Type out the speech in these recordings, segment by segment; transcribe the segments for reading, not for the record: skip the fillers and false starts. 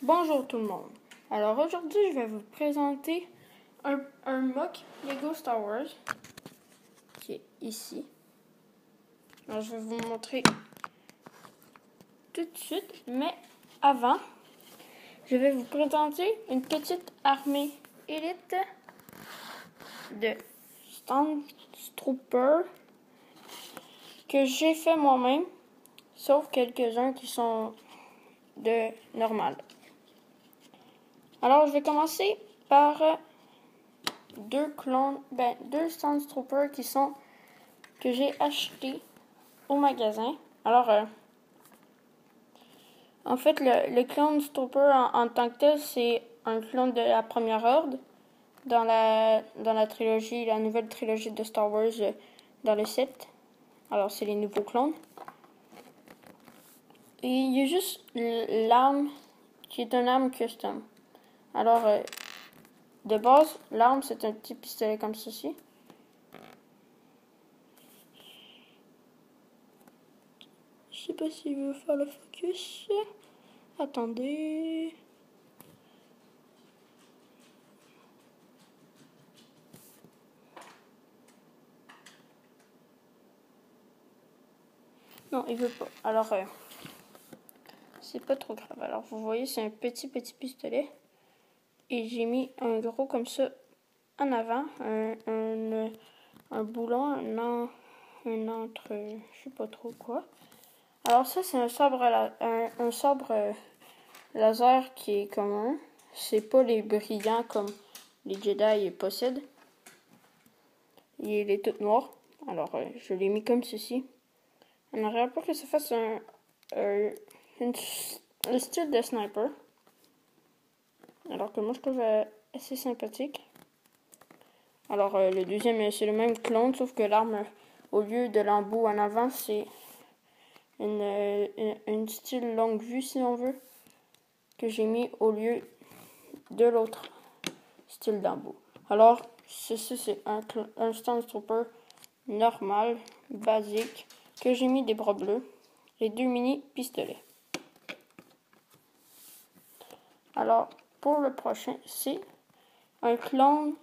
Bonjour tout le monde. Alors aujourd'hui, je vais vous présenter un mock Lego Star Wars qui est ici. Alors je vais vous montrer tout de suite, mais avant, je vais vous présenter une petite armée élite de Stormtroopers que j'ai fait moi-même, sauf quelques-uns qui sont de normal. Alors je vais commencer par deux Stormtroopers que j'ai achetés au magasin. Alors, en fait, le clone Stormtrooper en tant que tel, c'est un clone de la Première Ordre dans la trilogie, la nouvelle trilogie de Star Wars dans le 7. Alors, c'est les nouveaux clones. Et il y a juste l'arme qui est une arme custom. Alors, de base, l'arme, c'est un petit pistolet comme ceci. Je sais pas s'il veut faire le focus. Attendez. Non, il veut pas. Alors, c'est pas trop grave. Alors, vous voyez, c'est un petit pistolet. Et j'ai mis un gros comme ça en avant. Un boulon, un entre, je sais pas trop quoi. Alors ça, c'est un sabre laser qui est commun. C'est pas les brillants comme les Jedi possèdent. Il est tout noir. Alors, je l'ai mis comme ceci. On aurait pas que ça fasse un style de sniper. Alors que moi, je trouve assez sympathique. Alors, le deuxième, c'est le même clone, sauf que l'arme, au lieu de l'embout en avant, c'est une style longue vue, si on veut, que j'ai mis au lieu de l'autre style d'embout. Alors, ceci, c'est un Stormtrooper normal, basique, que j'ai mis des bras bleus et deux mini pistolets. Alors, pour le prochain, c'est un clone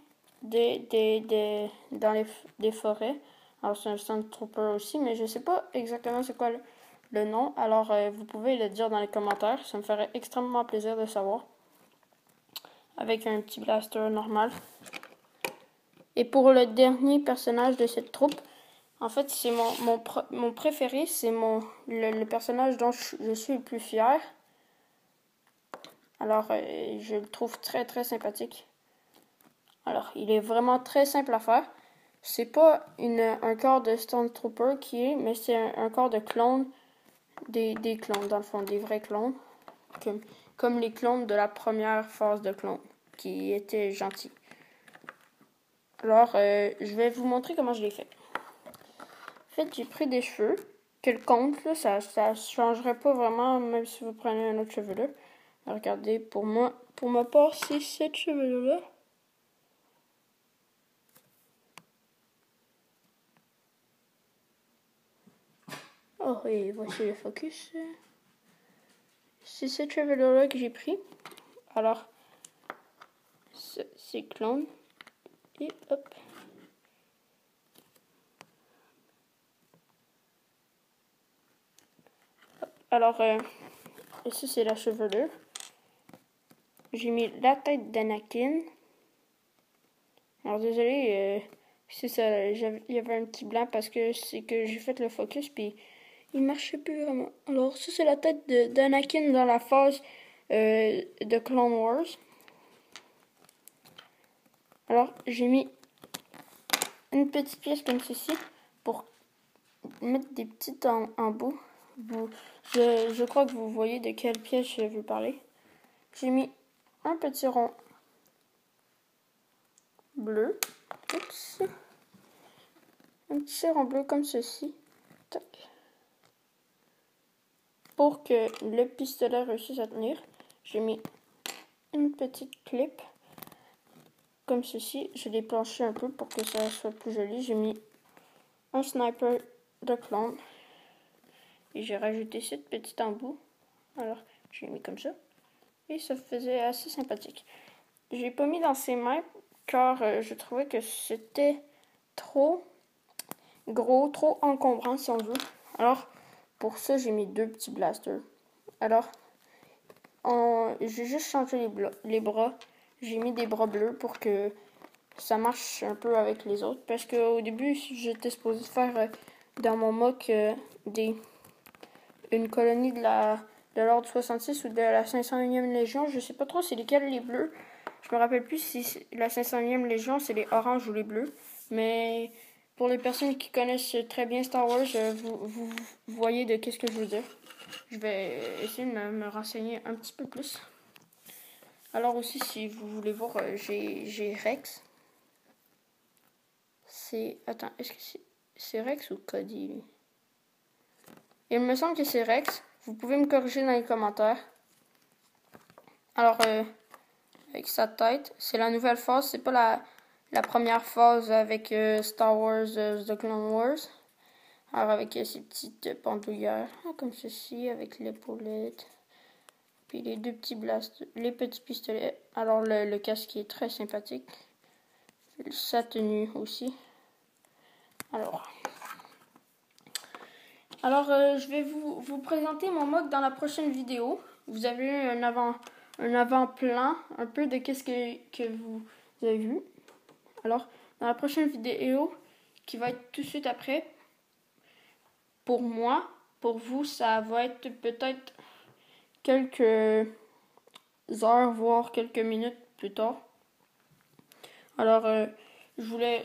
dans des forêts. Alors, c'est un Stormtrooper aussi, mais je ne sais pas exactement c'est quoi le nom. Alors, vous pouvez le dire dans les commentaires. Ça me ferait extrêmement plaisir de savoir. Avec un petit blaster normal. Et pour le dernier personnage de cette troupe, en fait, c'est mon préféré. C'est le personnage dont je suis le plus fier. Alors, je le trouve très, très sympathique. Alors, il est vraiment très simple à faire. C'est pas un corps de Stormtrooper mais c'est un corps de clones, des clones, dans le fond, des vrais clones. Comme les clones de la première phase de clones, qui étaient gentils. Alors, je vais vous montrer comment je l'ai fait. En fait, j'ai pris des cheveux quelconques, là, ça changerait pas vraiment, même si vous prenez un autre cheveu-là. Regardez, pour ma part, c'est cette cheveux-là. Oh, et voici le focus. C'est cette chevelure-là que j'ai pris. Alors, c'est clone. Et hop. Alors, ici, c'est la chevelure. J'ai mis la tête d'Anakin. Alors, désolé, c'est ça. Il y avait un petit blanc parce que c'est que j'ai fait le focus, puis il marchait plus vraiment. Alors, ça, c'est la tête d'Anakin dans la phase de Clone Wars. Alors, j'ai mis une petite pièce comme ceci pour mettre des petites en bout. Je crois que vous voyez de quelle pièce je veux parler. J'ai mis un petit rond bleu. Oups. Un petit rond bleu comme ceci. Tac. Pour que le pistolet réussisse à tenir, j'ai mis une petite clip comme ceci. Je l'ai planché un peu pour que ça soit plus joli. J'ai mis un sniper de clone. Et j'ai rajouté cette petite embout. Alors, je l'ai mis comme ça. et ça faisait assez sympathique. J'ai pas mis dans ses mains car je trouvais que c'était trop gros, trop encombrant si on veut. Alors, pour ça, j'ai mis 2 petits blasters. Alors, j'ai juste changé les bras. J'ai mis des bras bleus pour que ça marche un peu avec les autres. Parce qu'au début, j'étais supposé faire dans mon mock une colonie de l'ordre 66 ou de la 501e Légion. Je sais pas trop c'est lesquels les bleus. Je me rappelle plus si la 501e Légion c'est les oranges ou les bleus. Mais pour les personnes qui connaissent très bien Star Wars, vous voyez de qu'est-ce que je veux dire. Je vais essayer de me renseigner un petit peu plus. Alors aussi, si vous voulez voir, j'ai Rex. Attends, est-ce que c'est Rex ou Cody, lui? Il me semble que c'est Rex. Vous pouvez me corriger dans les commentaires. Alors, avec sa tête, c'est la nouvelle phase. C'est pas la première phase avec Star Wars The Clone Wars. Alors, avec ces petites pendouillères, comme ceci, avec l'épaulette. Puis les 2 petits les petits pistolets. Alors, le casque est très sympathique. Sa tenue aussi. Alors, je vais vous présenter mon mock dans la prochaine vidéo. Vous avez un avant-plan un peu de qu'est-ce que vous avez vu. Alors, dans la prochaine vidéo, qui va être tout de suite après, pour moi, pour vous, ça va être peut-être quelques heures, voire quelques minutes plus tard. Alors, je vais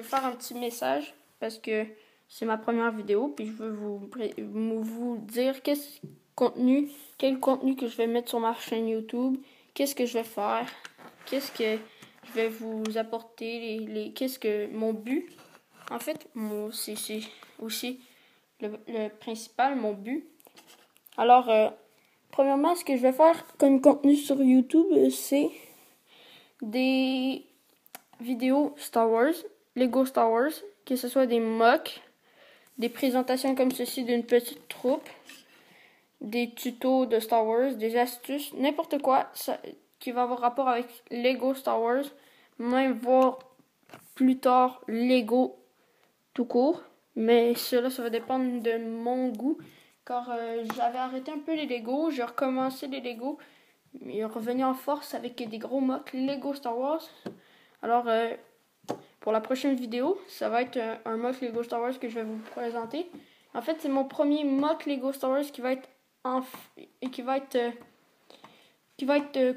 faire un petit message parce que c'est ma première vidéo, puis je veux vous dire quel contenu que je vais mettre sur ma chaîne YouTube, qu'est-ce que je vais faire, qu'est-ce que je vais vous apporter, qu'est-ce que mon but. En fait, c'est aussi le principal, mon but. Alors, premièrement, ce que je vais faire comme contenu sur YouTube, c'est des vidéos Star Wars, Lego Star Wars, que ce soit des mocks, des présentations comme ceci d'une petite troupe, des tutos de Star Wars, des astuces, n'importe quoi qui va avoir rapport avec Lego Star Wars, même voir plus tard Lego tout court. Mais cela, ça va dépendre de mon goût, car j'avais arrêté un peu les Lego, j'ai recommencé les Lego, mais revenu en force avec des gros mocks Lego Star Wars. Alors, pour la prochaine vidéo, ça va être un mock Lego Star Wars que je vais vous présenter. En fait, c'est mon premier mock Lego Star Wars qui va être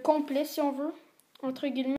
complet, si on veut, entre guillemets.